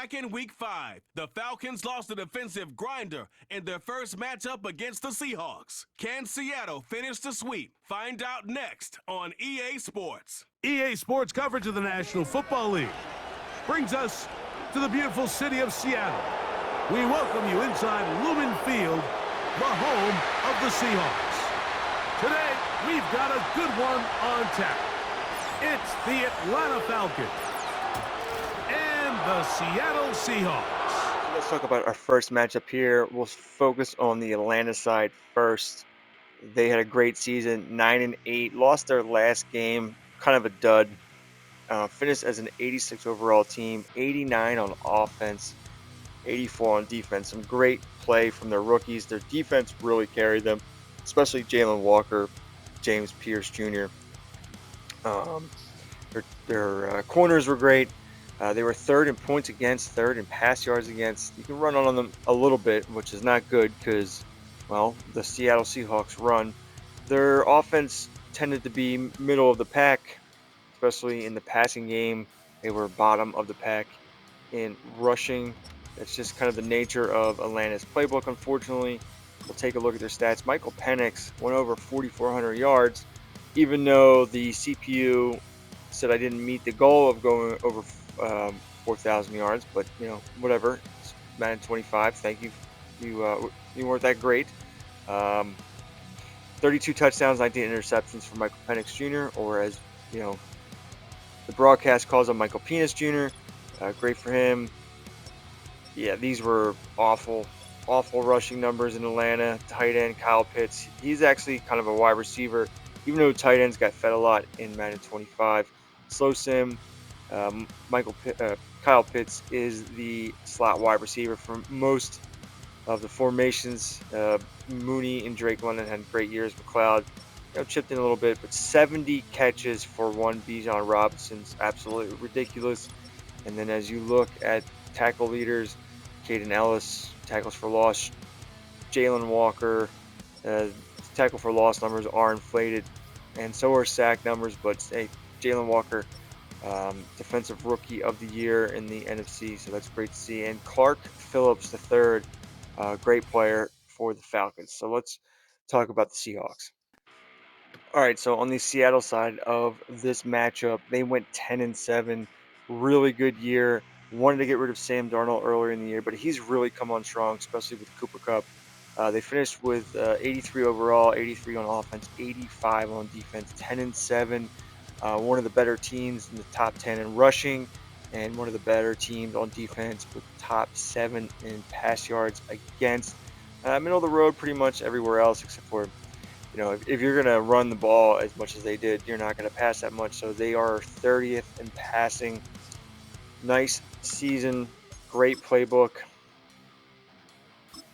Back in Week 5, the Falcons lost a defensive grinder in their first matchup against the Seahawks. Can Seattle finish the sweep? Find out next on EA Sports. EA Sports coverage of the National Football League brings us to the beautiful city of Seattle. We welcome you inside Lumen Field, the home of the Seahawks. Today, we've got a good one on tap. It's the Atlanta Falcons and the Seattle Seahawks. Let's talk about our first matchup here. We'll focus on the Atlanta side first. They had a great season, 9-8, lost their last game, kind of a dud. Finished as an 86 overall team, 89 on offense, 84 on defense. Some great play from their rookies. Their defense really carried them, especially Jalen Walker, James Pierce Jr. Their corners were great. They were third in points against, third in pass yards against. You can run on them a little bit, which is not good because, well, the Seattle Seahawks run. Their offense tended to be middle of the pack, especially in the passing game. They were bottom of the pack in rushing. That's just kind of the nature of Atlanta's playbook, unfortunately. We'll take a look at their stats. Michael Penix went over 4,400 yards, even though the CPU said I didn't meet the goal of going over 4,000 yards, but whatever. It's Madden 25. Thank you. You weren't that great. 32 touchdowns, 19 interceptions for Michael Penix Jr., or as the broadcast calls him, Michael Penis Jr. Great for him. Yeah, these were awful rushing numbers in Atlanta. Tight end Kyle Pitts. He's actually kind of a wide receiver, even though tight ends got fed a lot in Madden 25. Slow sim. Kyle Pitts is the slot wide receiver for most of the formations. Mooney and Drake London had great years. McLeod chipped in a little bit, but 70 catches for one Bijan Robinson's absolutely ridiculous. And then as you look at tackle leaders, Caden Ellis, tackles for loss, Jalen Walker, tackle for loss numbers are inflated, and so are sack numbers, but Jalen Walker, Defensive Rookie of the Year in the NFC, so that's great to see. And Clark Phillips III, great player for the Falcons. So let's talk about the Seahawks. All right, so on the Seattle side of this matchup, they went 10-7, really good year. Wanted to get rid of Sam Darnold earlier in the year, but he's really come on strong, especially with Cooper Kupp. They finished with 83 overall, 83 on offense, 85 on defense, 10-7. One of the better teams in the top 10 in rushing, and one of the better teams on defense with top 7 in pass yards against. Middle of the road pretty much everywhere else except for, if you're going to run the ball as much as they did, you're not going to pass that much. So they are 30th in passing. Nice season, great playbook.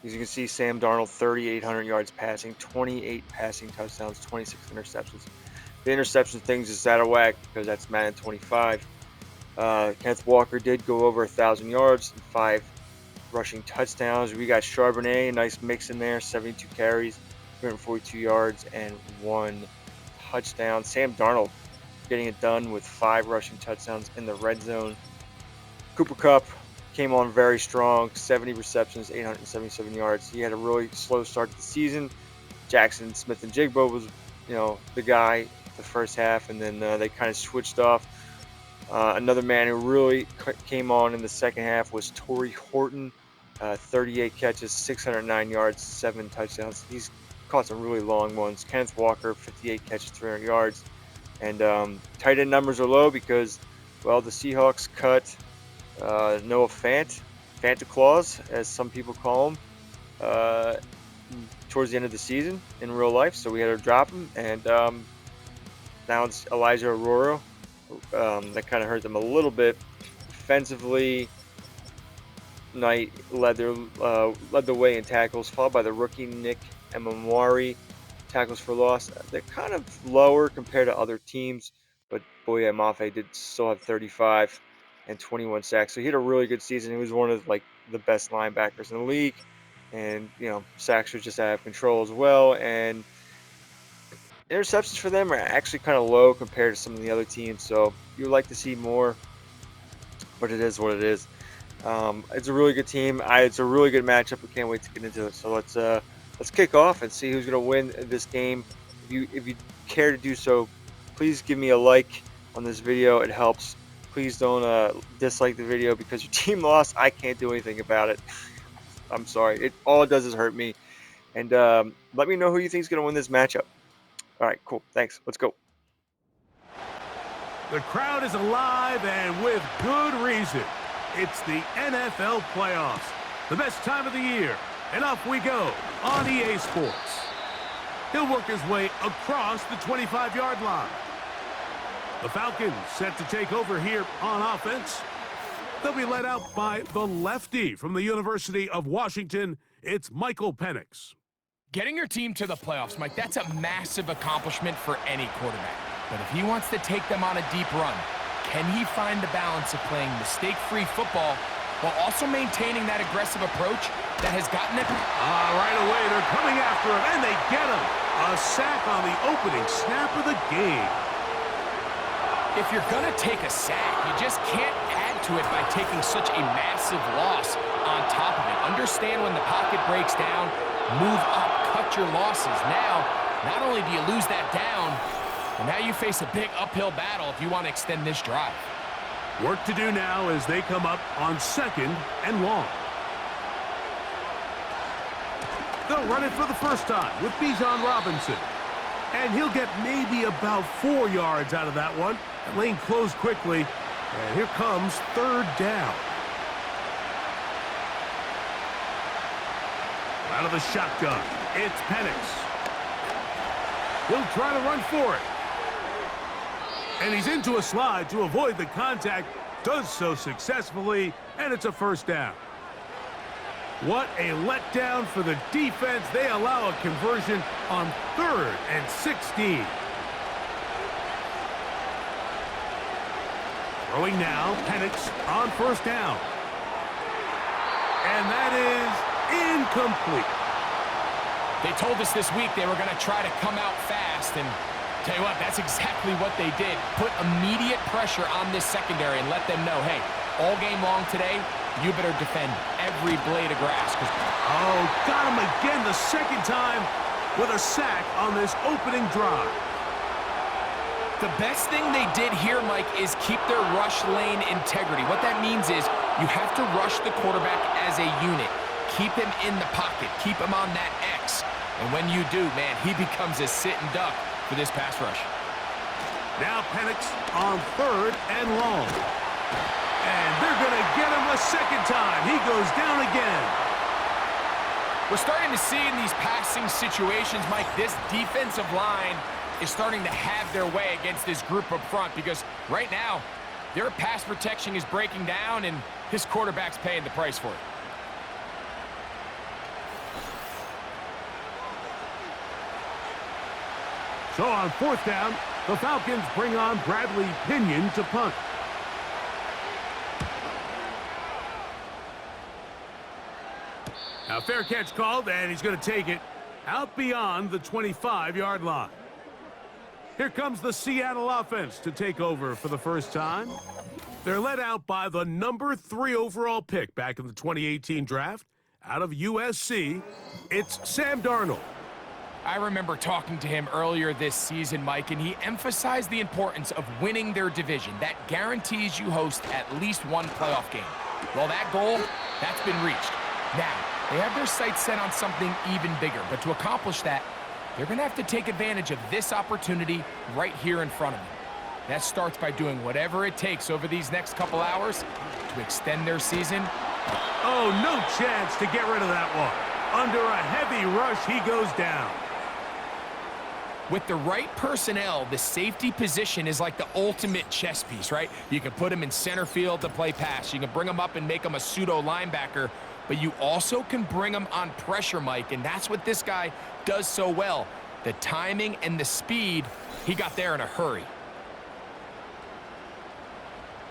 As you can see, Sam Darnold, 3,800 yards passing, 28 passing touchdowns, 26 interceptions. The interception thing's just out of whack because that's Madden 25. Kenneth Walker did go over 1,000 yards and 5 rushing touchdowns. We got Charbonnet, a nice mix in there, 72 carries, 242 yards, and 1 touchdown. Sam Darnold getting it done with 5 rushing touchdowns in the red zone. Cooper Kupp came on very strong, 70 receptions, 877 yards. He had a really slow start to the season. Jackson Smith-Njigba was, the guy the first half, and then they kind of switched off. Another man who really came on in the second half was Torrey Horton, 38 catches, 609 yards, 7 touchdowns. He's caught some really long ones. Kenneth Walker, 58 catches, 300 yards. And tight end numbers are low because, well, the Seahawks cut Noah Fanta Claus, as some people call him, towards the end of the season in real life. So we had to drop him. And now it's Elijah Aurora. That kind of hurt them a little bit. Defensively, Knight led the way in tackles, followed by the rookie Nick Emamwari. Tackles for loss, they're kind of lower compared to other teams, but Boye Mafe did still have 35 and 21 sacks. So he had a really good season. He was one of the best linebackers in the league, and sacks were just out of control as well. And interceptions for them are actually kind of low compared to some of the other teams, so you would like to see more, but it is what it is. It's a really good team. It's a really good matchup. We can't wait to get into it. So let's kick off and see who's going to win this game. If you care to do so, please give me a like on this video. It helps. Please don't dislike the video because your team lost. I can't do anything about it. I'm sorry. All it does is hurt me. And let me know who you think is going to win this matchup. All right, cool. Thanks. Let's go. The crowd is alive and with good reason. It's the NFL playoffs, the best time of the year. And off we go on EA Sports. He'll work his way across the 25-yard line. The Falcons set to take over here on offense. They'll be led out by the lefty from the University of Washington. It's Michael Penix. Getting your team to the playoffs, Mike, that's a massive accomplishment for any quarterback. But if he wants to take them on a deep run, can he find the balance of playing mistake-free football while also maintaining that aggressive approach that has gotten it? Right away, they're coming after him, and they get him. A sack on the opening snap of the game. If you're going to take a sack, you just can't add to it by taking such a massive loss on top of it. Understand when the pocket breaks down, move up, cut your losses. Now, not only do you lose that down, but now you face a big uphill battle if you want to extend this drive. Work to do now as they come up on 2nd and long. They'll run it for the first time with Bijan Robinson. And he'll get maybe about 4 yards out of that one. The lane closed quickly. And here comes 3rd down. Out of the shotgun, it's Penix. He'll try to run for it. And he's into a slide to avoid the contact. Does so successfully, and it's a 1st down. What a letdown for the defense. They allow a conversion on 3rd and 16. Throwing now, Penix on 1st down. And that is incomplete. They told us this week they were going to try to come out fast, and tell you what, that's exactly what they did. Put immediate pressure on this secondary and let them know, hey, all game long today, you better defend every blade of grass. Oh, got him again the 2nd time with a sack on this opening drive. The best thing they did here, Mike, is keep their rush lane integrity. What that means is you have to rush the quarterback as a unit. Keep him in the pocket. Keep him on that X. And when you do, man, he becomes a sitting duck for this pass rush. Now Penix on 3rd and long. And they're going to get him a 2nd time. He goes down again. We're starting to see in these passing situations, Mike, this defensive line is starting to have their way against this group up front because right now, their pass protection is breaking down and his quarterback's paying the price for it. So on 4th down, the Falcons bring on Bradley Pinion to punt. Now fair catch called, and he's going to take it out beyond the 25-yard line. Here comes the Seattle offense to take over for the first time. They're led out by the number 3 overall pick back in the 2018 draft out of USC. It's Sam Darnold. I remember talking to him earlier this season, Mike, and he emphasized the importance of winning their division. That guarantees you host at least one playoff game. Well, that goal, that's been reached. Now, they have their sights set on something even bigger, but to accomplish that, they're going to have to take advantage of this opportunity right here in front of them. That starts by doing whatever it takes over these next couple hours to extend their season. Oh, no chance to get rid of that one. Under a heavy rush, he goes down. With the right personnel, the safety position is like the ultimate chess piece, right? You can put him in center field to play pass. You can bring him up and make him a pseudo linebacker, but you also can bring him on pressure, Mike, and that's what this guy does so well. The timing and the speed, he got there in a hurry.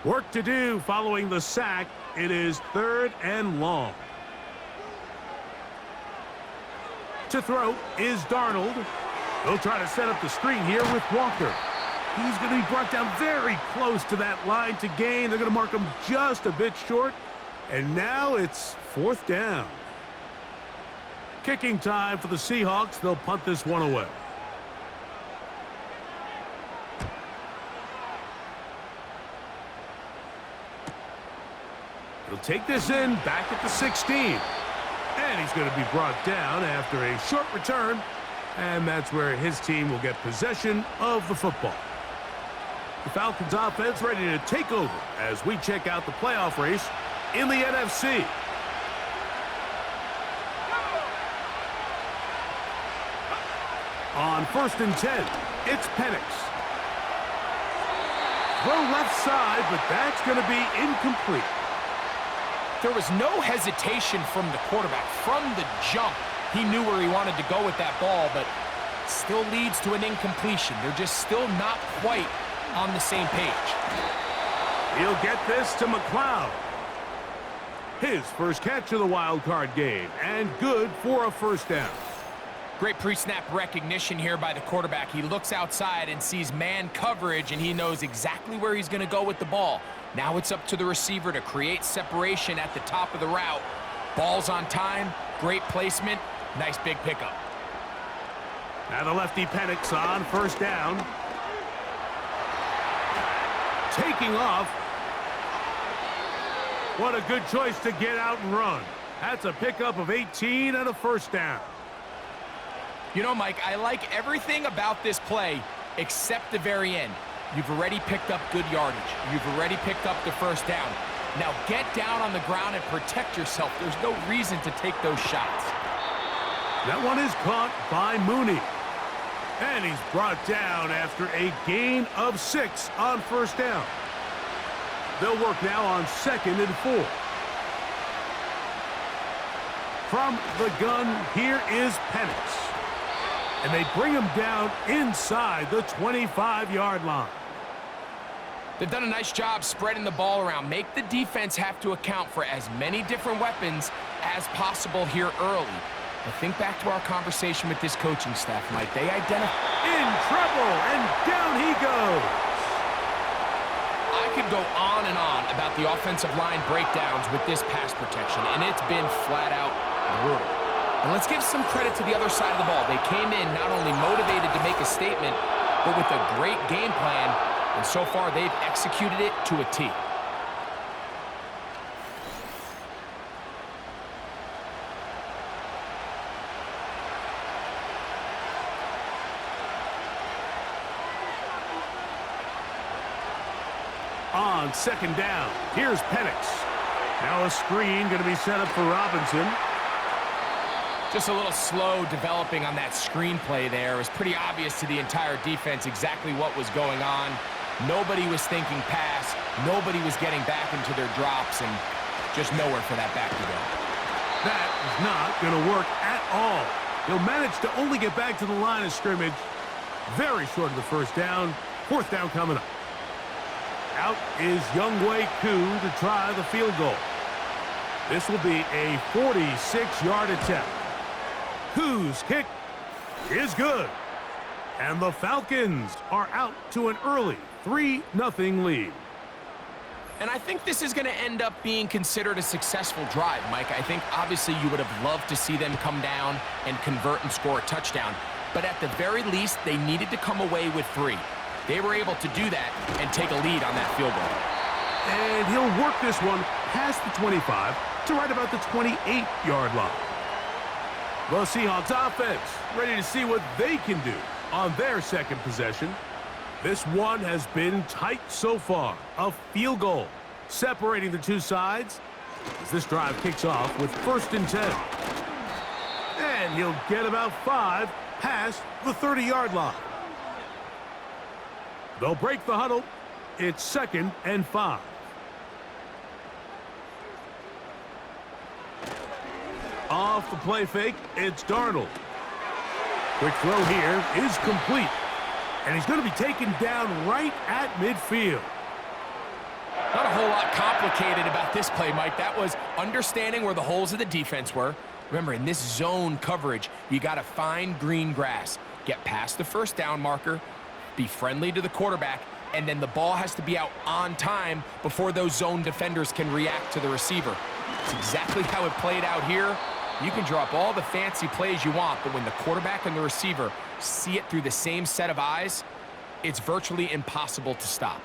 Work to do following the sack. It is 3rd and long. To throw is Darnold. They'll try to set up the screen here with Walker. He's going to be brought down very close to that line to gain. They're going to mark him just a bit short. And now it's 4th down. Kicking time for the Seahawks. They'll punt this one away. He'll take this in back at the 16. And he's going to be brought down after a short return. And that's where his team will get possession of the football. The Falcons offense ready to take over as we check out the playoff race in the NFC. On 1st and 10, it's Penix. Throw left side, but that's going to be incomplete. There was no hesitation from the quarterback. From the jump, he knew where he wanted to go with that ball, but still leads to an incompletion. They're just still not quite on the same page. He'll get this to McLeod. His first catch of the wild card game, and good for a 1st down. Great pre-snap recognition here by the quarterback. He looks outside and sees man coverage, and he knows exactly where he's going to go with the ball. Now it's up to the receiver to create separation at the top of the route. Ball's on time, great placement, nice big pickup. Now the lefty Penix on 1st down. Taking off. What a good choice to get out and run. That's a pickup of 18 and a 1st down. You know, Mike, I like everything about this play except the very end. You've already picked up good yardage. You've already picked up the 1st down. Now get down on the ground and protect yourself. There's no reason to take those shots. That one is caught by Mooney. And he's brought down after a gain of 6 on 1st down. They'll work now on 2nd and 4. From the gun, here is Penix. And they bring him down inside the 25-yard line. They've done a nice job spreading the ball around. Make the defense have to account for as many different weapons as possible here early. But think back to our conversation with this coaching staff, Mike. They identify in trouble, and down he goes. I could go on and on about the offensive line breakdowns with this pass protection, and it's been flat out brutal. And let's give some credit to the other side of the ball. They came in not only motivated to make a statement, but with a great game plan, and so far they've executed it to a T. On 2nd down, here's Penix. Now a screen going to be set up for Robinson. Just a little slow developing on that screenplay there. It was pretty obvious to the entire defense exactly what was going on. Nobody was thinking pass. Nobody was getting back into their drops, and just nowhere for that back to go. That is not going to work at all. He'll manage to only get back to the line of scrimmage. Very short of the 1st down. 4th down coming up. Out is Younghoe Koo to try the field goal. This will be a 46-yard attempt. Koo's kick is good. And the Falcons are out to an early 3-0 lead. And I think this is going to end up being considered a successful drive, Mike. I think obviously you would have loved to see them come down and convert and score a touchdown. But at the very least, they needed to come away with 3. They were able to do that and take a lead on that field goal. And he'll work this one past the 25 to right about the 28-yard line. The Seahawks offense ready to see what they can do on their 2nd possession. This one has been tight so far. A field goal separating the two sides as this drive kicks off with 1st and 10. And he'll get about 5 past the 30-yard line. They'll break the huddle. It's 2nd and 5. Off the play fake, it's Darnold. Quick throw here is complete. And he's going to be taken down right at midfield. Not a whole lot complicated about this play, Mike. That was understanding where the holes of the defense were. Remember, in this zone coverage, you got to find green grass. Get past the 1st down marker, be friendly to the quarterback, and then the ball has to be out on time before those zone defenders can react to the receiver. It's exactly how it played out here. You can drop all the fancy plays you want, but when the quarterback and the receiver see it through the same set of eyes, it's virtually impossible to stop.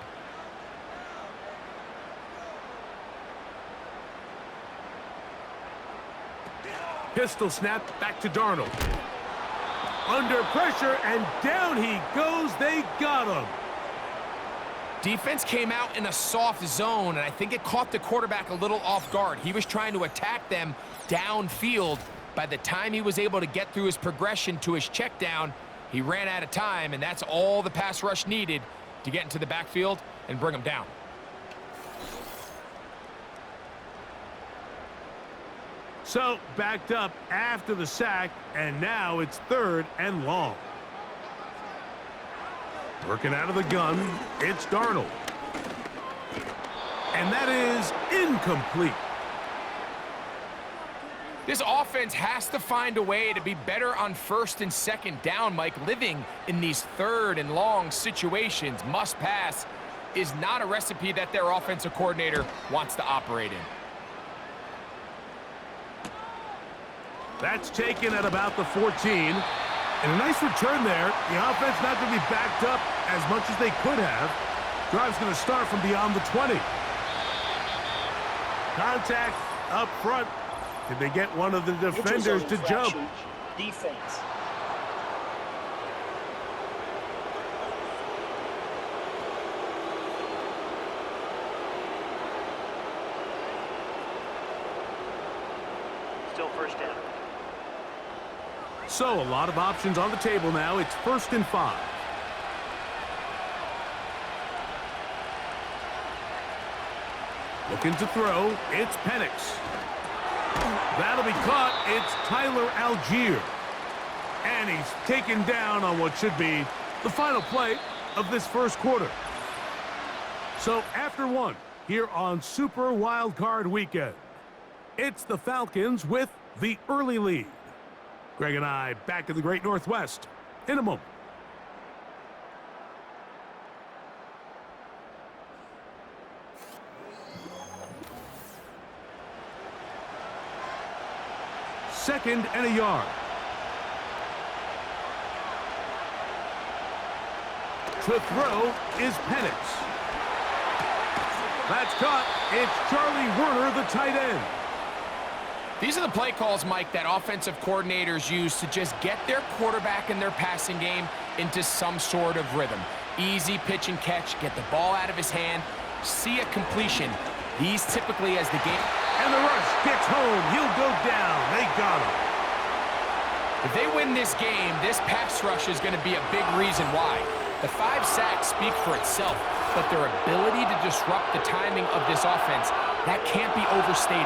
Pistol snap back to Darnold. Under pressure, and down he goes. They got him. Defense came out in a soft zone, and I think it caught the quarterback a little off guard. He was trying to attack them downfield. By the time he was able to get through his progression to his check down, he ran out of time, and that's all the pass rush needed to get into the backfield and bring him down. So, backed up after the sack, and now it's 3rd and long. Working out of the gun, it's Darnold. And that is incomplete. This offense has to find a way to be better on 1st and 2nd down, Mike. Living in these 3rd and long situations, must pass, is not a recipe that their offensive coordinator wants to operate in. That's taken at about the 14. And a nice return there. The offense not going to be backed up as much as they could have. Drive's going to start from beyond the 20. Contact up front. Did they get one of the defenders to jump? Defense. Still 1st down. So, a lot of options on the table now. It's 1st and 5. Looking to throw. It's Penix. That'll be caught. It's Tyler Algier. And he's taken down on what should be the final play of this 1st quarter. So, after 1, here on Super Wild Card Weekend, it's the Falcons with the early lead. Greg and I back in the Great Northwest in a moment. Second and a yard. To throw is Penix. That's caught. It's Charlie Werner, the tight end. These are the play calls, Mike, that offensive coordinators use to just get their quarterback and their passing game into some sort of rhythm. Easy pitch and catch, get the ball out of his hand, see a completion. These typically as the game... And the rush gets home. He'll go down. They got him. If they win this game, this pass rush is going to be a big reason why. The 5 sacks speak for itself, but their ability to disrupt the timing of this offense, that can't be overstated.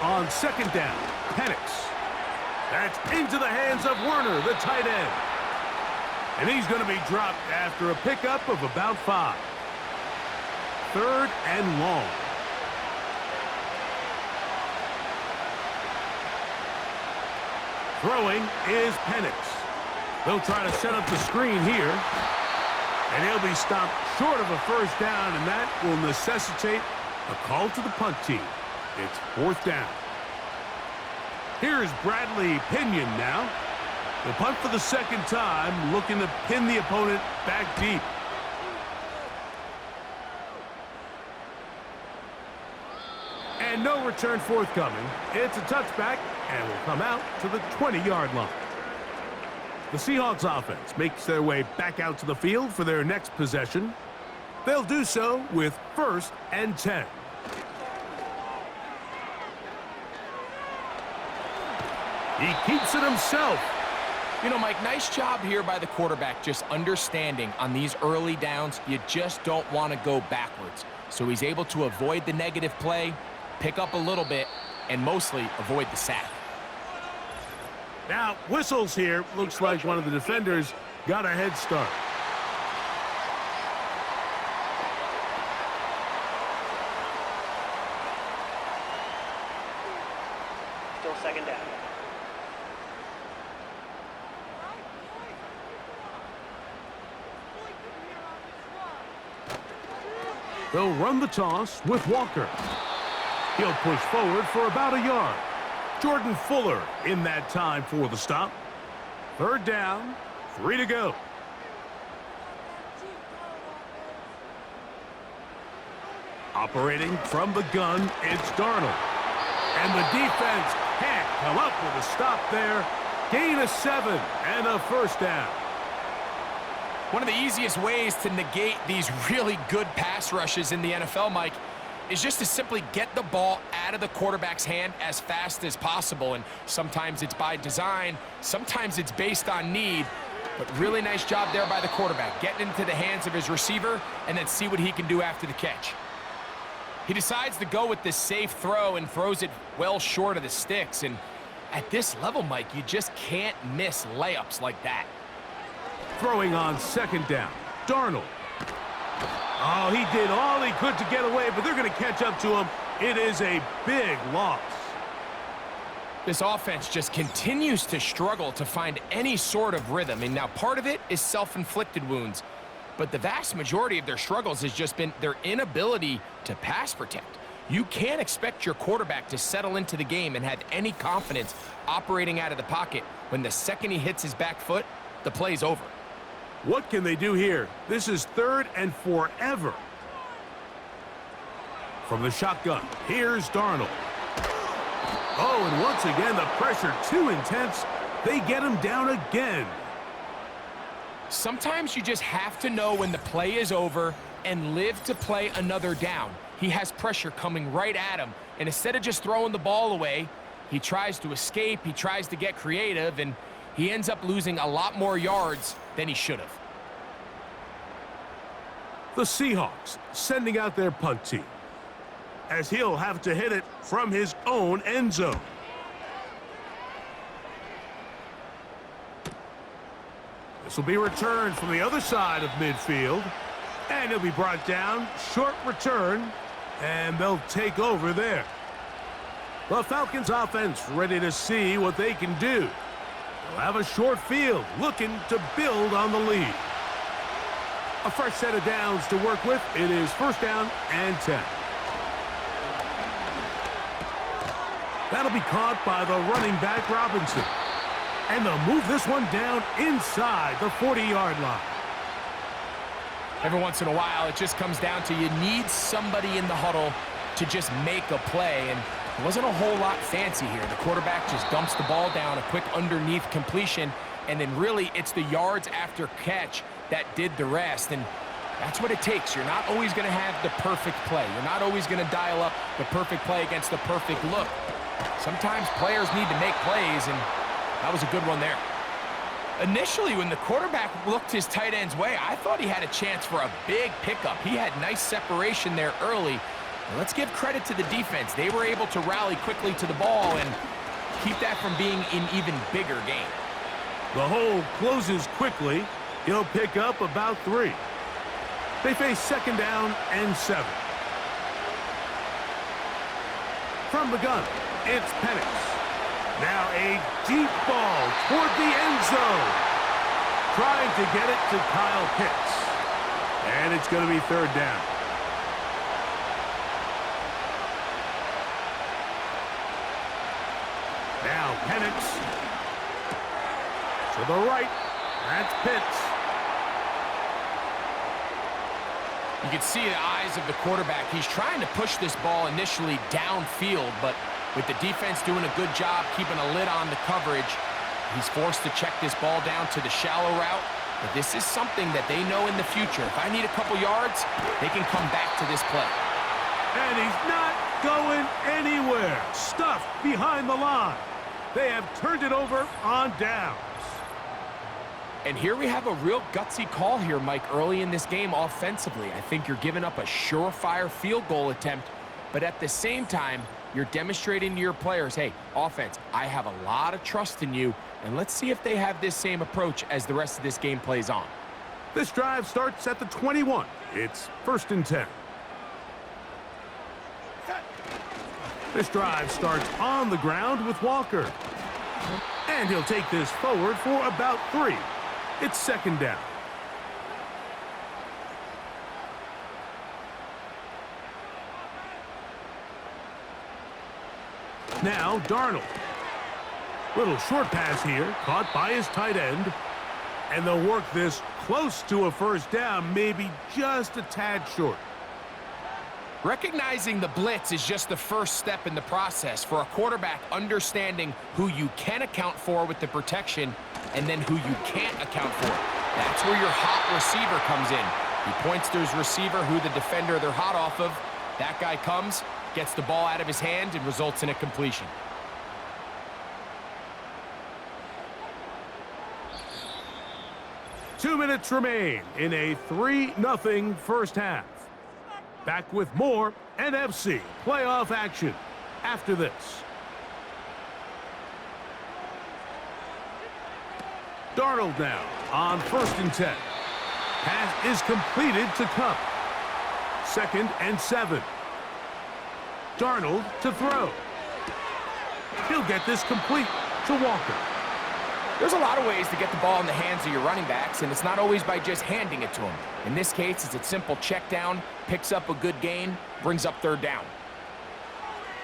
On 2nd down, Penix. That's into the hands of Werner, the tight end. And he's going to be dropped after a pickup of about 5. 3rd and long. Throwing is Penix. They'll try to set up the screen here. And he'll be stopped short of a 1st down, and that will necessitate a call to the punt team. It's 4th down. Here's Bradley Pinion now. The punt for the 2nd time, looking to pin the opponent back deep. And no return forthcoming. It's a touchback, and will come out to the 20-yard line. The Seahawks offense makes their way back out to the field for their next possession. They'll do so with 1st and 10. He keeps it himself. You know, Mike, nice job here by the quarterback, just understanding on these early downs, you just don't want to go backwards. So he's able to avoid the negative play, pick up a little bit, and mostly avoid the sack. Now, whistles here. Looks like one of the defenders got a head start. until second down. They'll run the toss with Walker. He'll push forward for about a yard. Jordan Fuller in that time for the stop. Third down, 3 to go. Operating from the gun, it's Darnold. And the defense can't come up with a stop there. Gain of 7 and a first down. One of the easiest ways to negate these really good pass rushes in the NFL, Mike, is just to simply get the ball out of the quarterback's hand as fast as possible. And sometimes it's by design, sometimes it's based on need. But really nice job there by the quarterback, getting into the hands of his receiver and then see what he can do after the catch. He decides to go with this safe throw and throws it well short of the sticks. And at this level, Mike, you just can't miss layups like that. Throwing on second down, Darnold. Oh, he did all he could to get away, but they're going to catch up to him. It is a big loss. This offense just continues to struggle to find any sort of rhythm. And now part of it is self-inflicted wounds, but the vast majority of their struggles has just been their inability to pass protect. You can't expect your quarterback to settle into the game and have any confidence operating out of the pocket when the second he hits his back foot, the play's over. What can they do here? This is 3rd and forever. From the shotgun, here's Darnold. Oh, and once again, the pressure too intense. They get him down again. Sometimes you just have to know when the play is over and live to play another down. He has pressure coming right at him, and instead of just throwing the ball away, he tries to escape, he tries to get creative, and he ends up losing a lot more yards than he should have. The Seahawks sending out their punt team, as he'll have to hit it from his own end zone. This will be returned from the other side of midfield, and he'll be brought down. Short return, and they'll take over there. The Falcons offense ready to see what they can do. They'll have a short field, looking to build on the lead. A fresh set of downs to work with. It is 1st down and 10. That'll be caught by the running back, Robinson. And they'll move this one down inside the 40-yard line. Every once in a while, it just comes down to you need somebody in the huddle to just make a play. And it wasn't a whole lot fancy here. The quarterback just dumps the ball down, a quick underneath completion, and then really it's the yards after catch that did the rest. And that's what it takes. You're not always going to have the perfect play. You're not always going to dial up the perfect play against the perfect look. Sometimes players need to make plays, and that was a good one there. Initially, when the quarterback looked his tight end's way, I thought he had a chance for a big pickup. He had nice separation there early. Now, let's give credit to the defense. They were able to rally quickly to the ball and keep that from being an even bigger game. The hole closes quickly. He'll pick up about 3. They face 2nd down and 7. From the gun, it's Penix. Now a deep ball toward the end zone. Trying to get it to Kyle Pitts. And it's going to be 3rd down. Now Penix. To the right. That's Pitts. You can see the eyes of the quarterback. He's trying to push this ball initially downfield, but with the defense doing a good job keeping a lid on the coverage, he's forced to check this ball down to the shallow route. But this is something that they know in the future. If I need a couple yards, they can come back to this play. And he's not going anywhere. Stuffed behind the line. They have turned it over on downs. And here we have a real gutsy call here, Mike, early in this game offensively. I think you're giving up a surefire field goal attempt, but at the same time, you're demonstrating to your players, hey, offense, I have a lot of trust in you, and let's see if they have this same approach as the rest of this game plays on. This drive starts at the 21. It's 1st and 10. This drive starts on the ground with Walker. And he'll take this forward for about 3. It's second down. Now Darnold. Little short pass here, caught by his tight end. And they'll work this close to a first down, maybe just a tad short. Recognizing the blitz is just the first step in the process for a quarterback, understanding who you can account for with the protection and then who you can't account for. That's where your hot receiver comes in. He points to his receiver, who the defender they're hot off of. That guy comes, gets the ball out of his hand, and results in a completion. Two minutes remain in a 3-0 first half. Back with more NFC playoff action after this. Darnold now on 1st and 10. Pass is completed to Kupp. 2nd and 7. Darnold to throw. He'll get this complete to Walker. There's a lot of ways to get the ball in the hands of your running backs, and it's not always by just handing it to them. In this case, it's a simple check down, picks up a good gain, brings up 3rd down.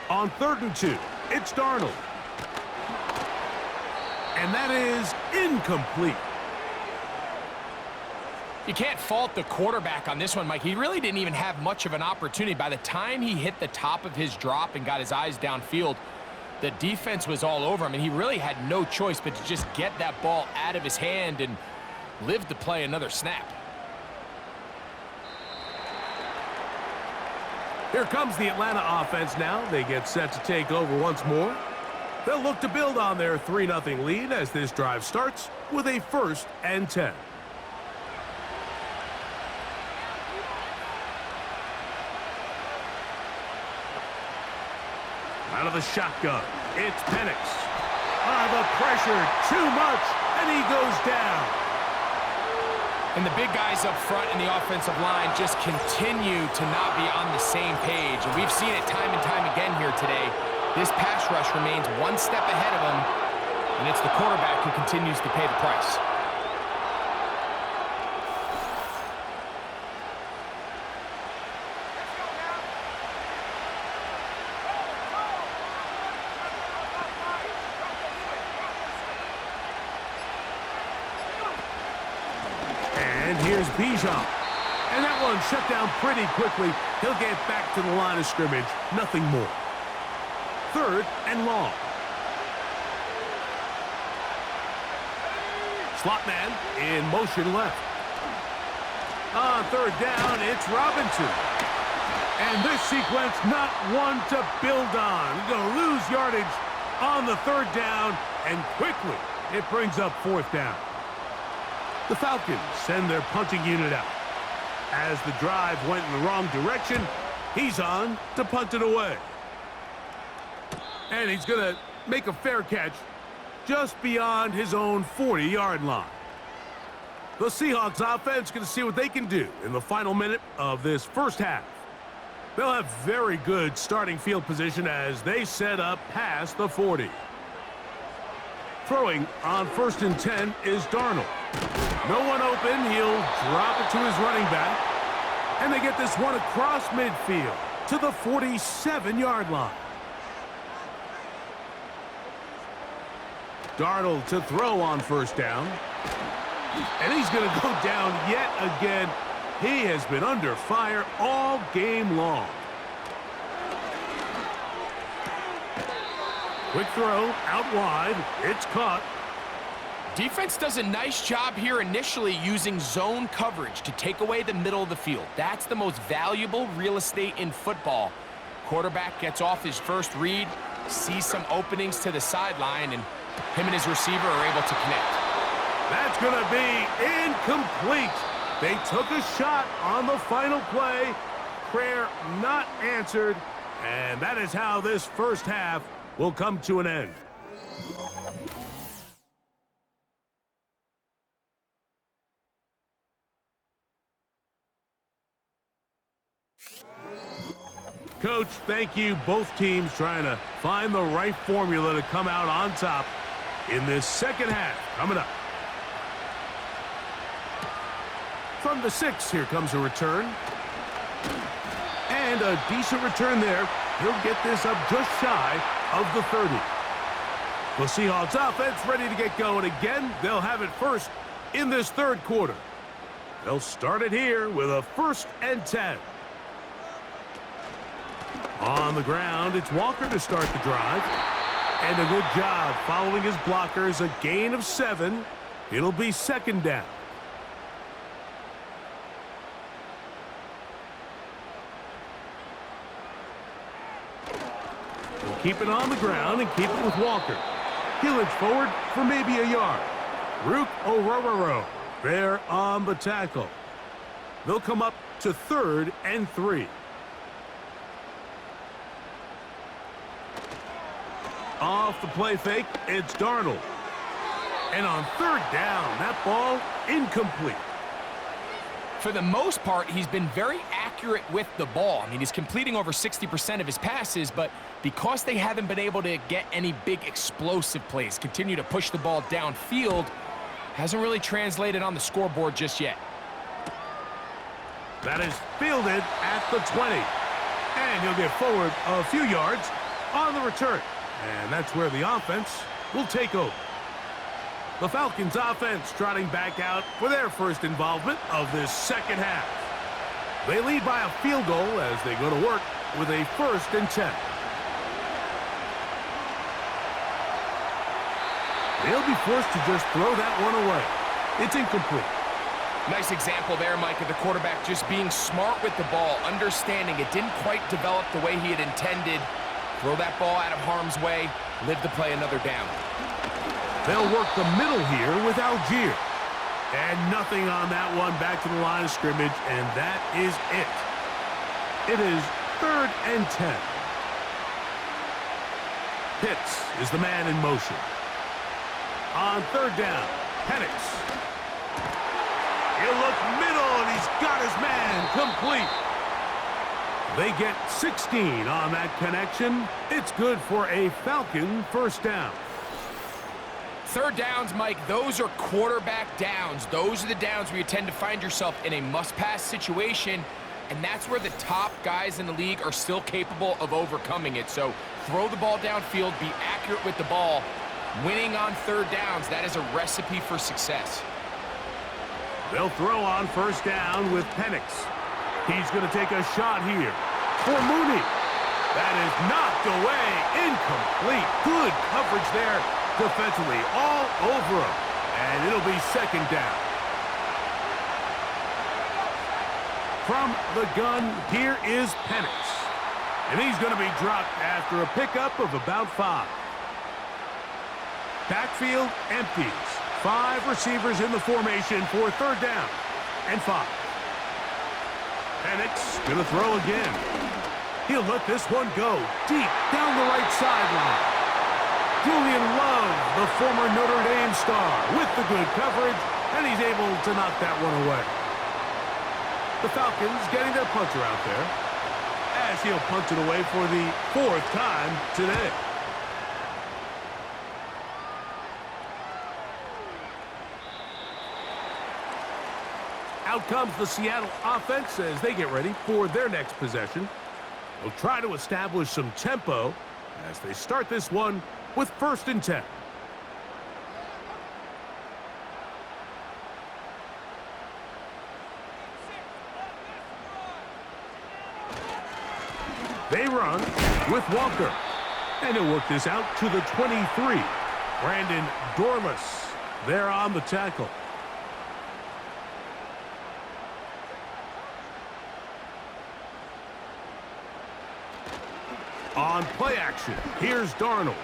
On 3rd and 2, it's Darnold. And that is incomplete. You can't fault the quarterback on this one, Mike. He really didn't even have much of an opportunity. By the time he hit the top of his drop and got his eyes downfield, the defense was all over him, and he really had no choice but to just get that ball out of his hand and live to play another snap. Here comes the Atlanta offense now. They get set to take over once more. They'll look to build on their 3-0 lead as this drive starts with a 1st and 10. Out of the shotgun, it's Penix. The pressure, too much, and he goes down. And the big guys up front in the offensive line just continue to not be on the same page. And we've seen it time and time again here today. This pass rush remains one step ahead of him, and it's the quarterback who continues to pay the price. And here's Bijan. And that one shut down pretty quickly. He'll get back to the line of scrimmage. Nothing more. 3rd and long. Slot man in motion left. On 3rd down, it's Robinson. And this sequence, not one to build on. He's going to lose yardage on the 3rd down, and quickly it brings up 4th down. The Falcons send their punting unit out. As the drive went in the wrong direction, he's on to punt it away. And he's going to make a fair catch just beyond his own 40-yard line. The Seahawks offense going to see what they can do in the final minute of this first half. They'll have very good starting field position as they set up past the 40. Throwing on 1st and 10 is Darnold. No one open. He'll drop it to his running back. And they get this one across midfield to the 47-yard line. Darnold to throw on 1st down. And he's going to go down yet again. He has been under fire all game long. Quick throw out wide. It's caught. Defense does a nice job here initially using zone coverage to take away the middle of the field. That's the most valuable real estate in football. Quarterback gets off his first read, sees some openings to the sideline, and him and his receiver are able to connect. That's going to be incomplete. They took a shot on the final play. Prayer not answered. And that is how this first half will come to an end. Coach, thank you. Both teams trying to find the right formula to come out on top in this second half. Coming up. From the 6, here comes a return. And a decent return there. He'll get this up just shy of the 30. The Seahawks offense ready to get going again. They'll have it first in this third quarter. They'll start it here with a 1st and 10. On the ground, it's Walker to start the drive. And a good job following his blockers. A gain of 7. It'll be 2nd down. He'll keep it on the ground and keep it with Walker. He'll inch forward for maybe a yard. Rook Orororo there on the tackle. They'll come up to 3rd and 3. Off the play fake, it's Darnold. And on 3rd down, that ball incomplete. For the most part, he's been very accurate with the ball. I mean, he's completing over 60% of his passes, but because they haven't been able to get any big explosive plays, continue to push the ball downfield, hasn't really translated on the scoreboard just yet. That is fielded at the 20. And he'll get forward a few yards on the return. And that's where the offense will take over. The Falcons offense trotting back out for their first involvement of this second half. They lead by a field goal as they go to work with a 1st and 10. They'll be forced to just throw that one away. It's incomplete. Nice example there, Mike, of the quarterback just being smart with the ball, understanding it didn't quite develop the way he had intended. Throw that ball out of harm's way, live to play another down. They'll work the middle here with Algier. And nothing on that one, back to the line of scrimmage, and that is it. It is 3rd and 10. Pitts is the man in motion. On 3rd down, Penix. He'll look middle, and he's got his man complete. They get 16 on that connection. It's good for a Falcon 1st down. 3rd downs, Mike, those are quarterback downs. Those are the downs where you tend to find yourself in a must-pass situation, and that's where the top guys in the league are still capable of overcoming it. So throw the ball downfield, be accurate with the ball. Winning on 3rd downs, that is a recipe for success. They'll throw on 1st down with Penix. He's going to take a shot here for Mooney. That is knocked away, incomplete. Good coverage there defensively, all over him. And it'll be 2nd down. From the gun, here is Penix. And he's going to be dropped after a pickup of about 5. Backfield empties. 5 receivers in the formation for 3rd down and 5. Penix going to throw again. He'll let this one go deep down the right sideline. Julian Love, the former Notre Dame star, with the good coverage, and he's able to knock that one away. The Falcons getting their punter out there as he'll punt it away for the 4th time today. Out comes the Seattle offense as they get ready for their next possession. They'll try to establish some tempo as they start this one with 1st and 10. They run with Walker. And he'll work this out to the 23. Brandon Dorless there on the tackle. On play action, here's Darnold.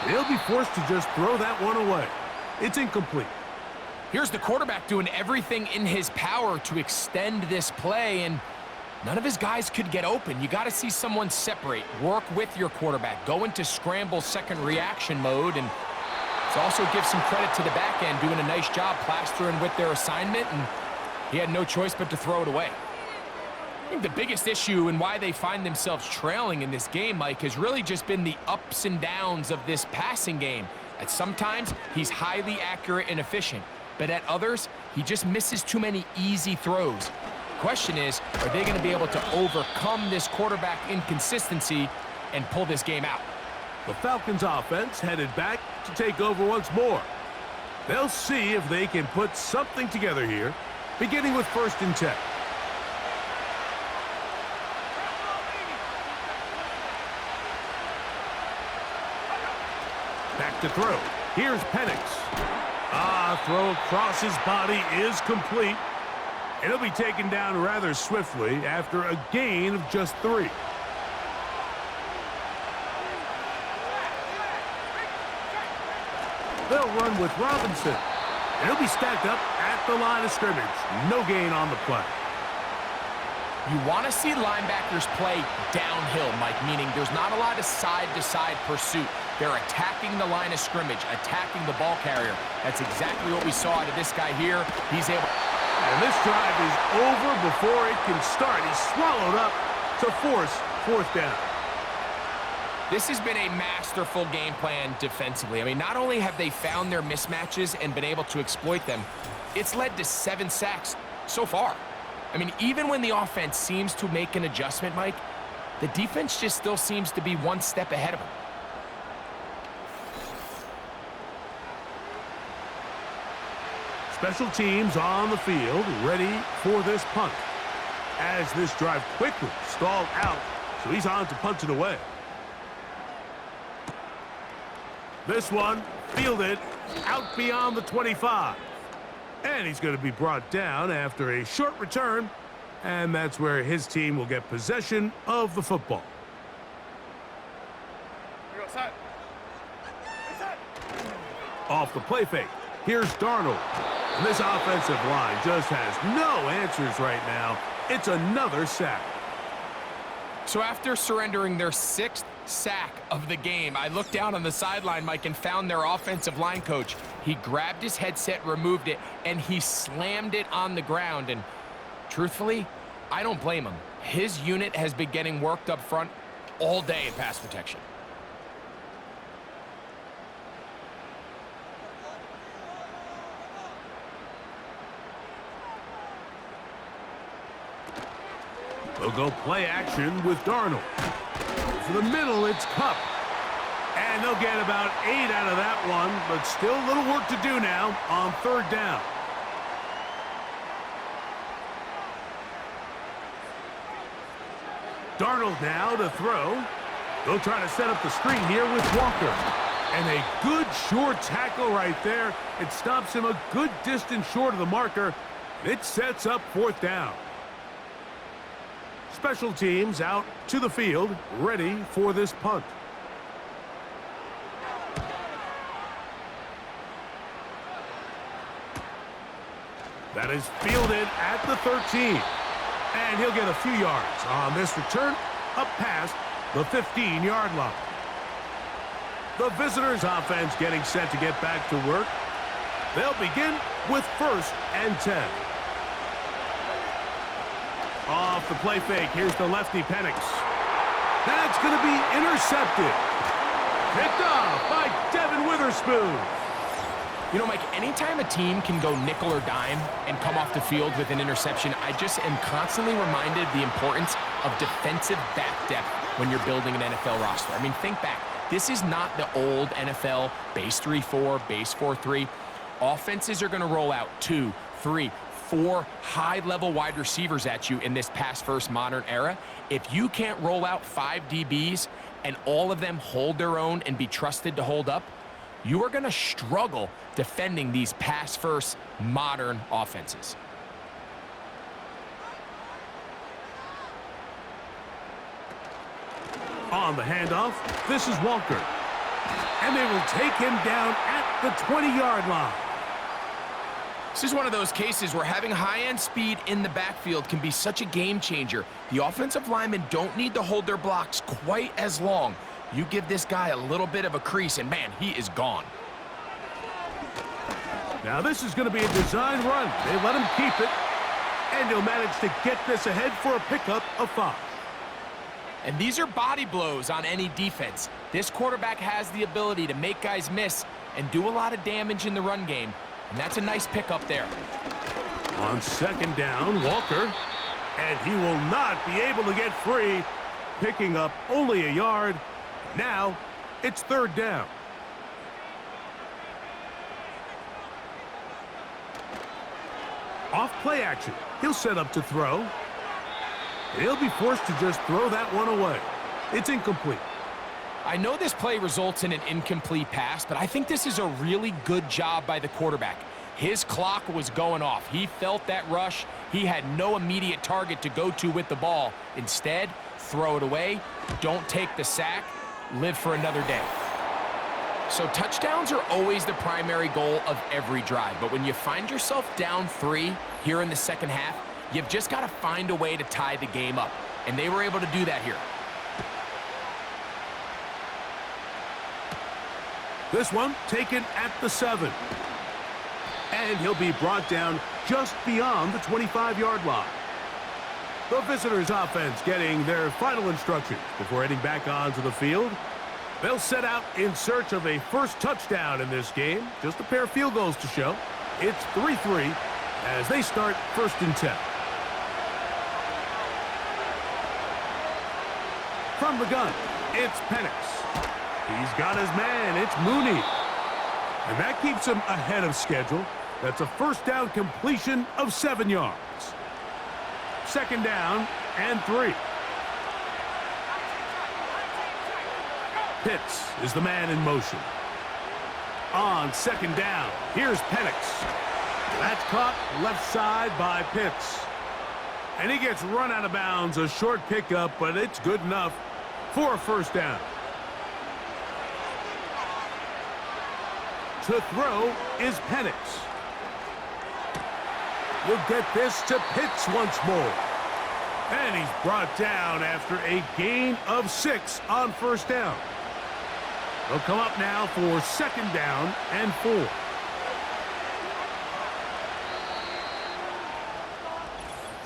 They'll be forced to just throw that one away. It's incomplete. Here's the quarterback doing everything in his power to extend this play, and none of his guys could get open. You got to see someone separate, work with your quarterback, go into scramble second reaction mode, and also give some credit to the back end, doing a nice job plastering with their assignment, and he had no choice but to throw it away. I think the biggest issue and why they find themselves trailing in this game, Mike, has really just been the ups and downs of this passing game. At sometimes, he's highly accurate and efficient, but at others, he just misses too many easy throws. The question is, are they going to be able to overcome this quarterback inconsistency and pull this game out? The Falcons offense headed back to take over once more. They'll see if they can put something together here, beginning with 1st and 10. Back to throw. Here's Penix. Throw across his body is complete. And he'll be taken down rather swiftly after a gain of just 3. They'll run with Robinson. And he'll be stacked up at the line of scrimmage. No gain on the play. You want to see linebackers play downhill, Mike, meaning there's not a lot of side-to-side pursuit. They're attacking the line of scrimmage, attacking the ball carrier. That's exactly what we saw out of this guy here. He's able... And this drive is over before it can start. He's swallowed up to force 4th down. This has been a masterful game plan defensively. I mean, not only have they found their mismatches and been able to exploit them, it's led to 7 sacks so far. I mean, even when the offense seems to make an adjustment, Mike, the defense just still seems to be one step ahead of them. Special teams on the field, ready for this punt. As this drive quickly stalled out, so he's on to punt it away. This one fielded out beyond the 25. And he's going to be brought down after a short return, and that's where his team will get possession of the football. Off the play fake, here's Darnold. And this offensive line just has no answers right now. It's another sack. So after surrendering their 6th sack of the game, I looked down on the sideline, Mike, and found their offensive line coach. He grabbed his headset, removed it, and he slammed it on the ground. And truthfully, I don't blame him. His unit has been getting worked up front all day in pass protection. They'll go play action with Darnold. For the middle, it's Kupp. And they'll get about 8 out of that one, but still a little work to do now on 3rd down. Darnold now to throw. They'll try to set up the screen here with Walker. And a good short tackle right there. It stops him a good distance short of the marker. It sets up 4th down. Special teams out to the field, ready for this punt. That is fielded at the 13. And he'll get a few yards on this return up past the 15-yard line. The visitors' offense getting set to get back to work. They'll begin with 1st and 10. Off the play fake, here's the lefty Penix. That's going to be intercepted. Picked off by Devin Witherspoon. You know, Mike, anytime a team can go nickel or dime and come off the field with an interception, I just am constantly reminded of the importance of defensive back depth when you're building an NFL roster. I mean, think back. This is not the old NFL base 3-4, base 4-3. Offenses are going to roll out 2, 3, 4 high-level wide receivers at you in this pass-first modern era. If you can't roll out 5 DBs and all of them hold their own and be trusted to hold up, you are going to struggle defending these pass-first modern offenses. On the handoff, this is Walker. And they will take him down at the 20-yard line. This is one of those cases where having high-end speed in the backfield can be such a game changer. The offensive linemen don't need to hold their blocks quite as long. You give this guy a little bit of a crease, and man, he is gone. Now this is going to be a design run. They let him keep it. And he'll manage to get this ahead for a pickup of 5. And these are body blows on any defense. This quarterback has the ability to make guys miss and do a lot of damage in the run game. And that's a nice pickup there. On second down, Walker. And he will not be able to get free, picking up only a yard. Now, it's third down. Off play action. He'll set up to throw. He'll be forced to just throw that one away. It's incomplete. I know this play results in an incomplete pass, but I think this is a really good job by the quarterback. His clock was going off. He felt that rush. He had no immediate target to go to with the ball. Instead, throw it away. Don't take the sack. Live for another day. So touchdowns are always the primary goal of every drive. But when you find yourself down 3 here in the second half, you've just got to find a way to tie the game up. And they were able to do that here. This one taken at the 7. And he'll be brought down just beyond the 25-yard line. The visitors' offense getting their final instructions before heading back onto the field. They'll set out in search of a first touchdown in this game. Just a pair of field goals to show. It's 3-3 as they start 1st and 10. From the gun, it's Penix. He's got his man. It's Mooney. And that keeps him ahead of schedule. That's a first down completion of 7 yards. Second down and 3. Pitts is the man in motion. On second down, here's Penix. That's caught left side by Pitts. And he gets run out of bounds, a short pickup, but it's good enough for a first down. To throw is Penix. You'll get this to Pitts once more. And he's brought down after a gain of 6 on first down. They'll come up now for second down and 4.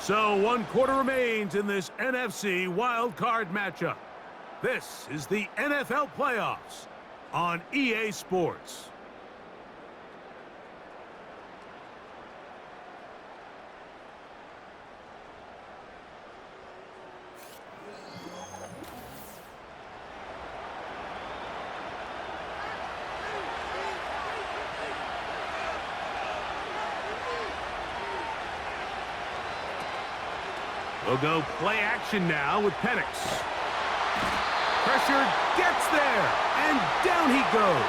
So 1 quarter remains in this NFC wildcard matchup. This is the NFL playoffs on EA Sports. We'll go play action now with Penix. Pressure gets there, and down he goes.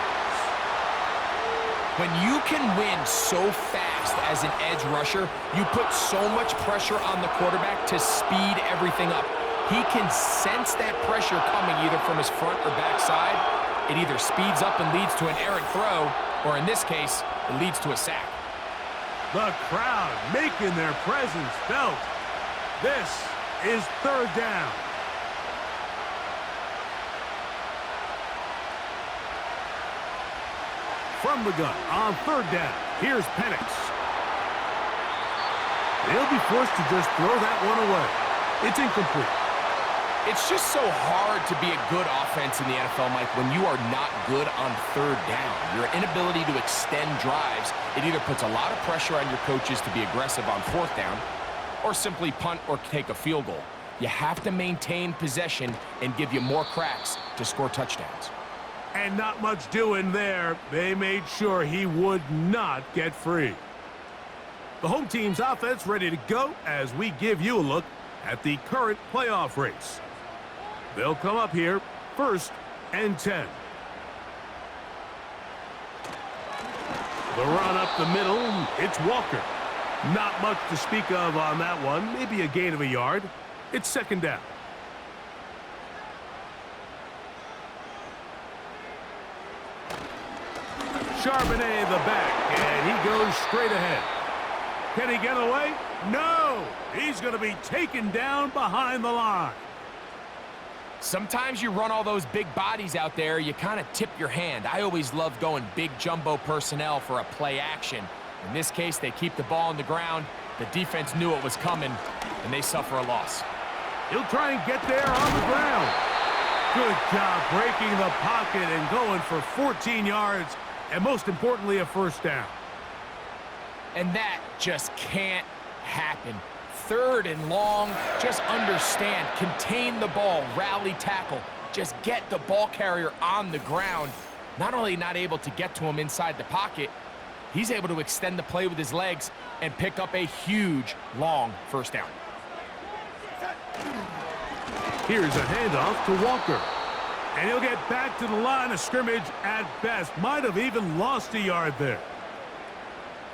When you can win so fast as an edge rusher, you put so much pressure on the quarterback to speed everything up. He can sense that pressure coming either from his front or back side. It either speeds up and leads to an errant throw, or in this case, it leads to a sack. The crowd making their presence felt. This is third down. From the gun on third down, here's Penix. He'll be forced to just throw that one away. It's incomplete. It's just so hard to be a good offense in the NFL, Mike, when you are not good on third down. Your inability to extend drives, it either puts a lot of pressure on your coaches to be aggressive on fourth down, or simply punt or take a field goal. You have to maintain possession and give you more cracks to score touchdowns. And not much doing there. They made sure he would not get free. The home team's offense ready to go as we give you a look at the current playoff race. They'll come up here 1st and 10. The run up the middle, it's Walker. Not much to speak of on that one. Maybe a gain of a yard. It's second down. Charbonnet the back, and he goes straight ahead. Can he get away? No! He's going to be taken down behind the line. Sometimes you run all those big bodies out there, you kind of tip your hand. I always love going big jumbo personnel for a play action. In this case, they keep the ball on the ground, The defense knew it was coming, and they suffer a loss. He'll try and get there on the ground. Good job breaking the pocket and going for 14 yards, and most importantly, a first down. And that just can't happen. 3rd and long, just understand, contain the ball, rally tackle, just get the ball carrier on the ground. Not only not able to get to him inside the pocket, he's able to extend the play with his legs and pick up a huge, long first down. Here's a handoff to Walker. And he'll get back to the line of scrimmage at best. Might have even lost a yard there.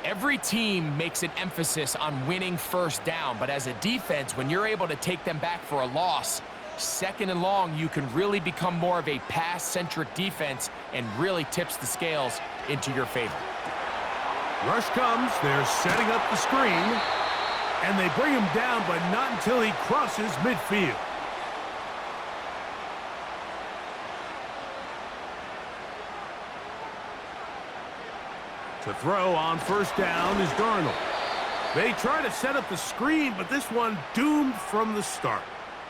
Every team makes an emphasis on winning first down, but as a defense, when you're able to take them back for a loss, 2nd and long, you can really become more of a pass-centric defense and really tips the scales into your favor. Rush comes, they're setting up the screen, and they bring him down, but not until he crosses midfield. To throw on first down is Darnold. They try to set up the screen, but this one doomed from the start.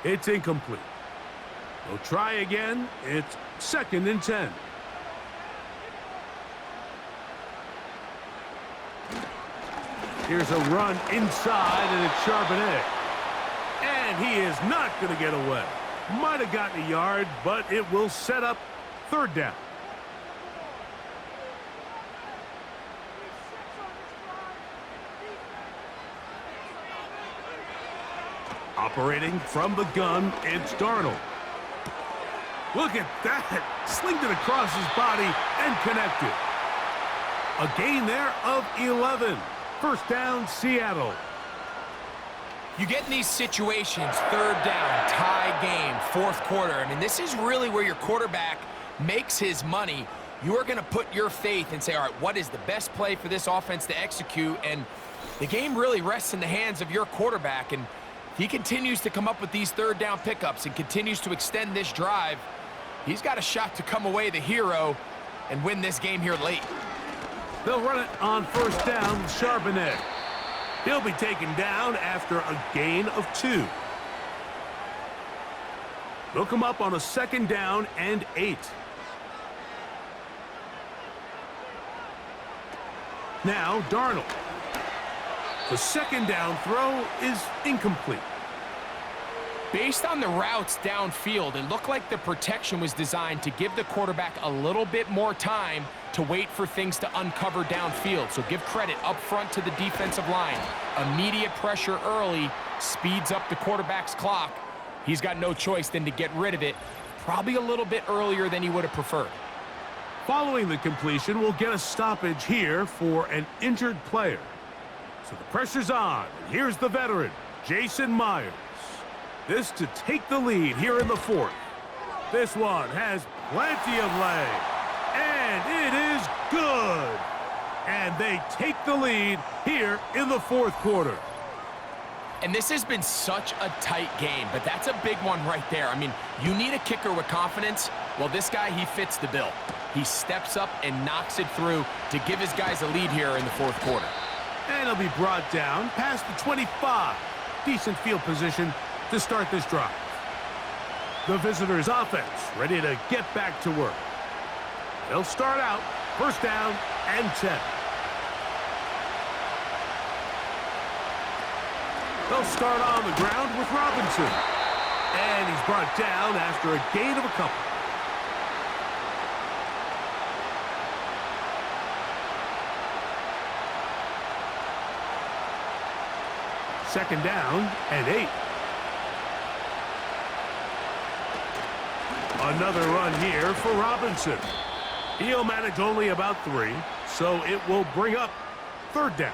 It's incomplete. They'll try again. It's 2nd and 10. Here's a run inside, and it's Charbonnet. And he is not going to get away. Might have gotten a yard, but it will set up 3rd down. Operating from the gun, it's Darnold. Look at that. Slinged it across his body and connected. A gain there of 11. First down, Seattle. You get in these situations, 3rd down, tie game, 4th quarter. I mean, this is really where your quarterback makes his money. You are going to put your faith and say, all right, what is the best play for this offense to execute? And the game really rests in the hands of your quarterback. And he continues to come up with these 3rd down pickups and continues to extend this drive. He's got a shot to come away the hero and win this game here late. They'll run it on first down with Charbonnet. He'll be taken down after a gain of 2. They'll come up on a 2nd down and 8. Now Darnold. The 2nd down throw is incomplete. Based on the routes downfield, it looked like the protection was designed to give the quarterback a little bit more time to wait for things to uncover downfield. So give credit up front to the defensive line. Immediate pressure early speeds up the quarterback's clock. He's got no choice than to get rid of it, probably a little bit earlier than he would have preferred. Following the completion, we'll get a stoppage here for an injured player. So the pressure's on. Here's the veteran, Jason Myers. This to take the lead here in the 4th. This one has plenty of leg. And it is good. And they take the lead here in the 4th quarter. And this has been such a tight game, but that's a big one right there. I mean, you need a kicker with confidence. Well, this guy, he fits the bill. He steps up and knocks it through to give his guys a lead here in the 4th quarter. And he'll be brought down past the 25. Decent field position to start this drive. The visitors' offense ready to get back to work. They'll start out first down and 10. They'll start on the ground with Robinson. And he's brought down after a gain of a couple. Second down and 8. Another run here for Robinson. He'll manage only about 3, so it will bring up 3rd down.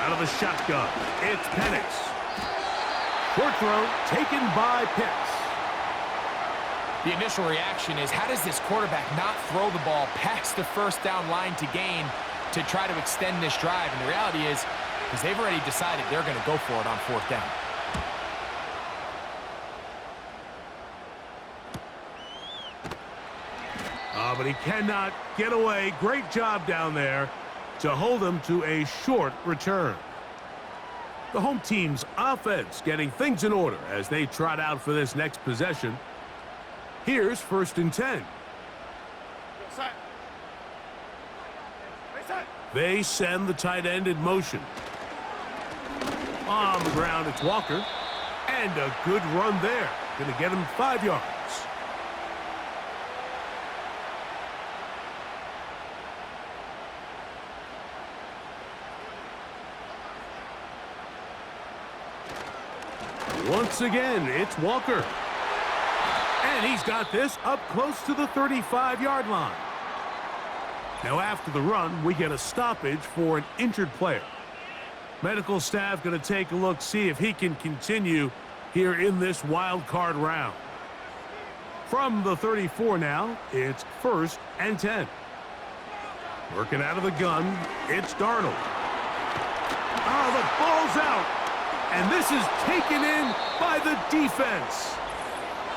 Out of the shotgun, it's Penix. Short throw taken by Pitts. The initial reaction is, how does this quarterback not throw the ball past the first down line to gain to try to extend this drive? And the reality is, because they've already decided they're going to go for it on 4th down. but he cannot get away. Great job down there to hold him to a short return. The home team's offense getting things in order as they trot out for this next possession. Here's 1st and 10. They send the tight end in motion. On the ground, it's Walker. And a good run there. Going to get him 5 yards. Once again, it's Walker. And he's got this up close to the 35-yard line. Now after the run, we get a stoppage for an injured player. Medical staff going to take a look, see if he can continue here in this wild card round. From the 34 now, it's 1st and 10. Working out of the gun, it's Darnold. The ball's out. And this is taken in by the defense.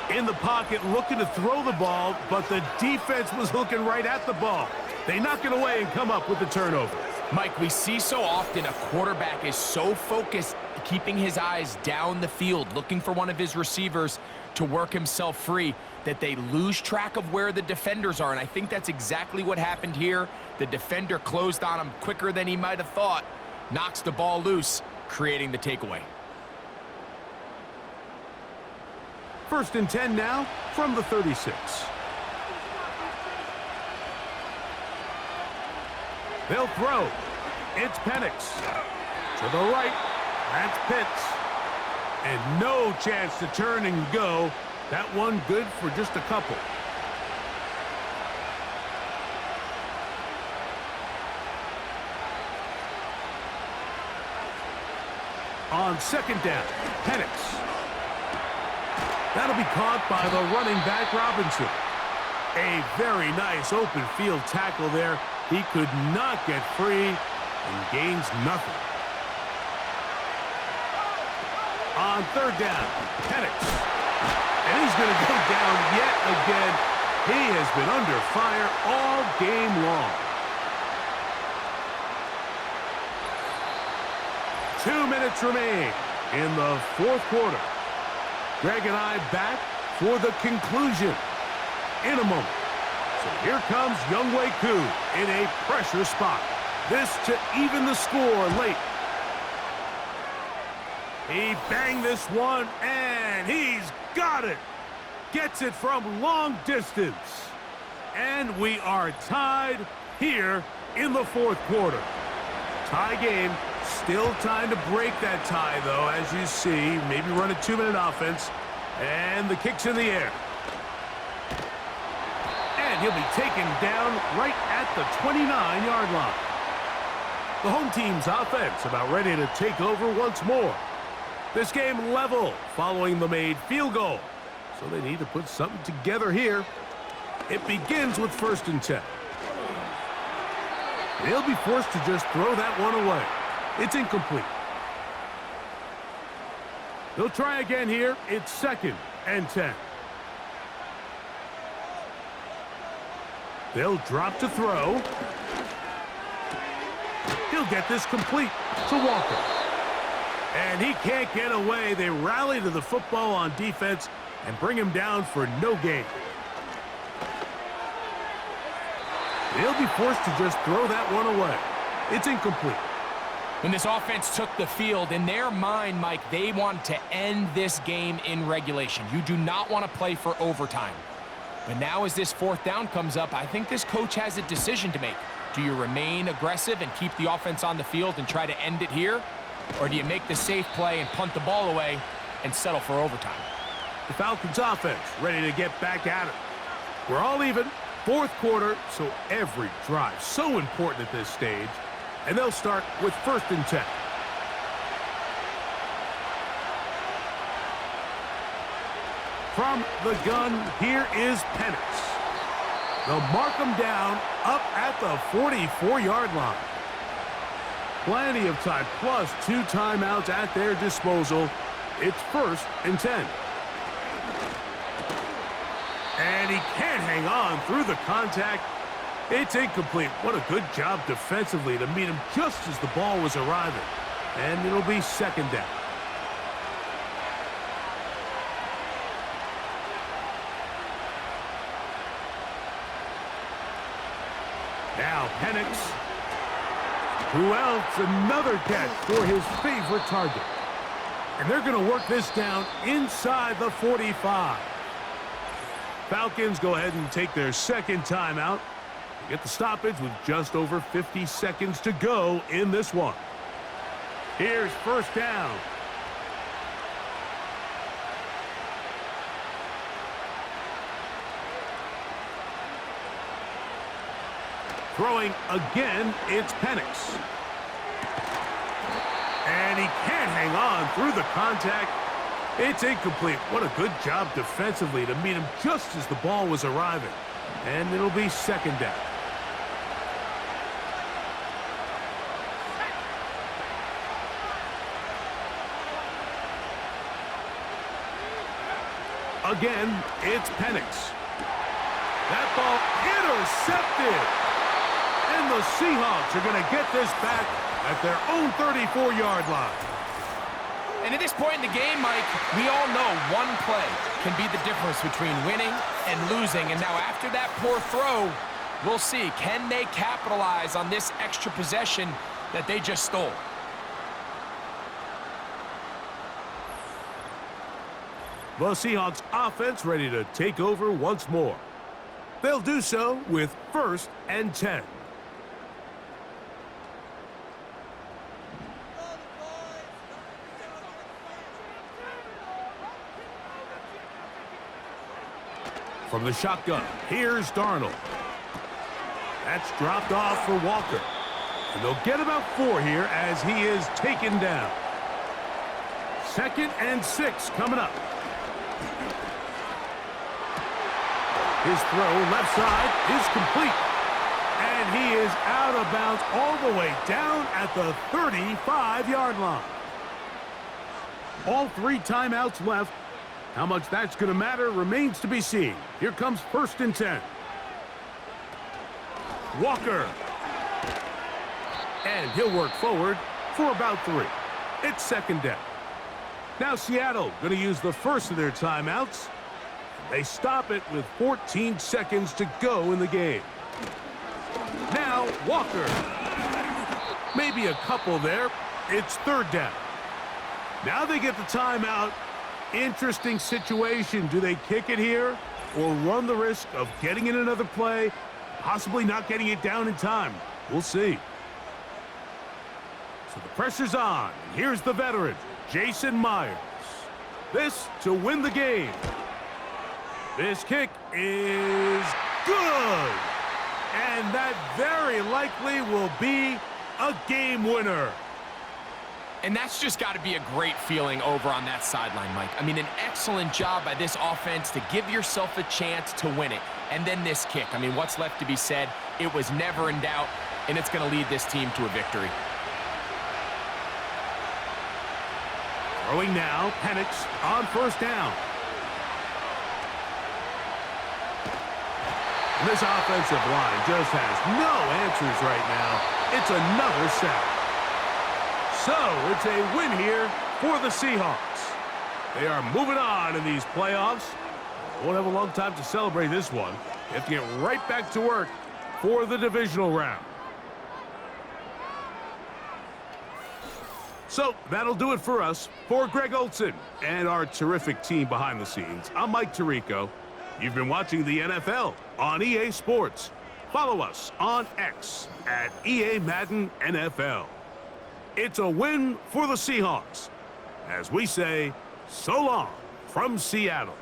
In the pocket, looking to throw the ball, but the defense was looking right at the ball. They knock it away and come up with the turnover. Mike, we see so often a quarterback is so focused, keeping his eyes down the field, looking for one of his receivers to work himself free, that they lose track of where the defenders are. And I think that's exactly what happened here. The defender closed on him quicker than he might have thought, knocks the ball loose, creating the takeaway. 1st and 10 now from the 36. They'll throw. It's Penix. To the right. That's Pitts. And no chance to turn and go. That one good for just a couple. On 2nd down, Penix. That'll be caught by the running back, Robinson. A very nice open field tackle there. He could not get free and gains nothing. On 3rd down, Penix. And he's going to go down yet again. He has been under fire all game long. 2 minutes remain in the 4th quarter. Greg and I back for the conclusion in a moment. So here comes Younghoe Koo in a pressure spot. This to even the score late. He banged this one, and he's got it. Gets it from long distance. And we are tied here in the 4th quarter. Tie game. Still time to break that tie, though, as you see. Maybe run a 2-minute offense. And the kick's in the air. And he'll be taken down right at the 29-yard line. The home team's offense about ready to take over once more. This game level following the made field goal. So they need to put something together here. It begins with 1st and 10. They'll be forced to just throw that one away. It's incomplete. They'll try again here. It's 2nd and 10. They'll drop to throw. He'll get this complete to Walker. And he can't get away. They rally to the football on defense and bring him down for no gain. They'll be forced to just throw that one away. It's incomplete. When this offense took the field, in their mind, Mike, they want to end this game in regulation. You do not want to play for overtime. But now as this 4th down comes up, I think this coach has a decision to make. Do you remain aggressive and keep the offense on the field and try to end it here? Or do you make the safe play and punt the ball away and settle for overtime? The Falcons offense ready to get back at it. We're all even. 4th quarter, so every drive so important at this stage. And they'll start with 1st and 10. From the gun, here is Penix. They'll mark him down up at the 44-yard line. Plenty of time, plus 2 timeouts at their disposal. It's 1st and 10. And And he can't hang on through the contact. It's incomplete. What a good job defensively to meet him just as the ball was arriving. And it'll be second down. Now Penix. Who else? Another catch for his favorite target. And they're going to work this down inside the 45. Falcons go ahead and take their second timeout. They get the stoppage with just over 50 seconds to go in this one. Here's first down. Throwing again, it's Penix. And he can't hang on through the contact. It's incomplete. What a good job defensively to meet him just as the ball was arriving. And it'll be second down. Again, it's Penix. That ball intercepted. And the Seahawks are going to get this back at their own 34-yard line. And at this point in the game, Mike, we all know one play can be the difference between winning and losing. And now after that poor throw, we'll see, can they capitalize on this extra possession that they just stole? The Seahawks offense ready to take over once more. They'll do so with 1st and 10. From the shotgun, here's Darnold. That's dropped off for Walker. And they'll get about 4 here as he is taken down. 2nd and 6 coming up. His throw left side is complete. And he is out of bounds all the way down at the 35-yard line. All 3 timeouts left. How much that's going to matter remains to be seen. Here comes 1st and 10. Walker. And he'll work forward for about 3. It's second down. Now Seattle going to use the first of their timeouts. They stop it with 14 seconds to go in the game. Now Walker. Maybe a couple there. It's 3rd down. Now they get the timeout. Interesting situation. Do they kick it here or run the risk of getting in another play, possibly not getting it down in time? We'll see. So the pressure's on. Here's the veteran, Jason Myers. This to win the game. This kick is good. And that very likely will be a game winner. And that's just got to be a great feeling over on that sideline, Mike. I mean, an excellent job by this offense to give yourself a chance to win it. And then this kick. I mean, what's left to be said? It was never in doubt, and it's going to lead this team to a victory. Throwing now, Penix on 1st down. And this offensive line just has no answers right now. It's another sack. So, it's a win here for the Seahawks. They are moving on in these playoffs. Won't have a long time to celebrate this one. They have to get right back to work for the divisional round. So, that'll do it for us. For Greg Olson and our terrific team behind the scenes, I'm Mike Tirico. You've been watching the NFL on EA Sports. Follow us on X at EA Madden NFL. It's a win for the Seahawks. As we say, so long from Seattle.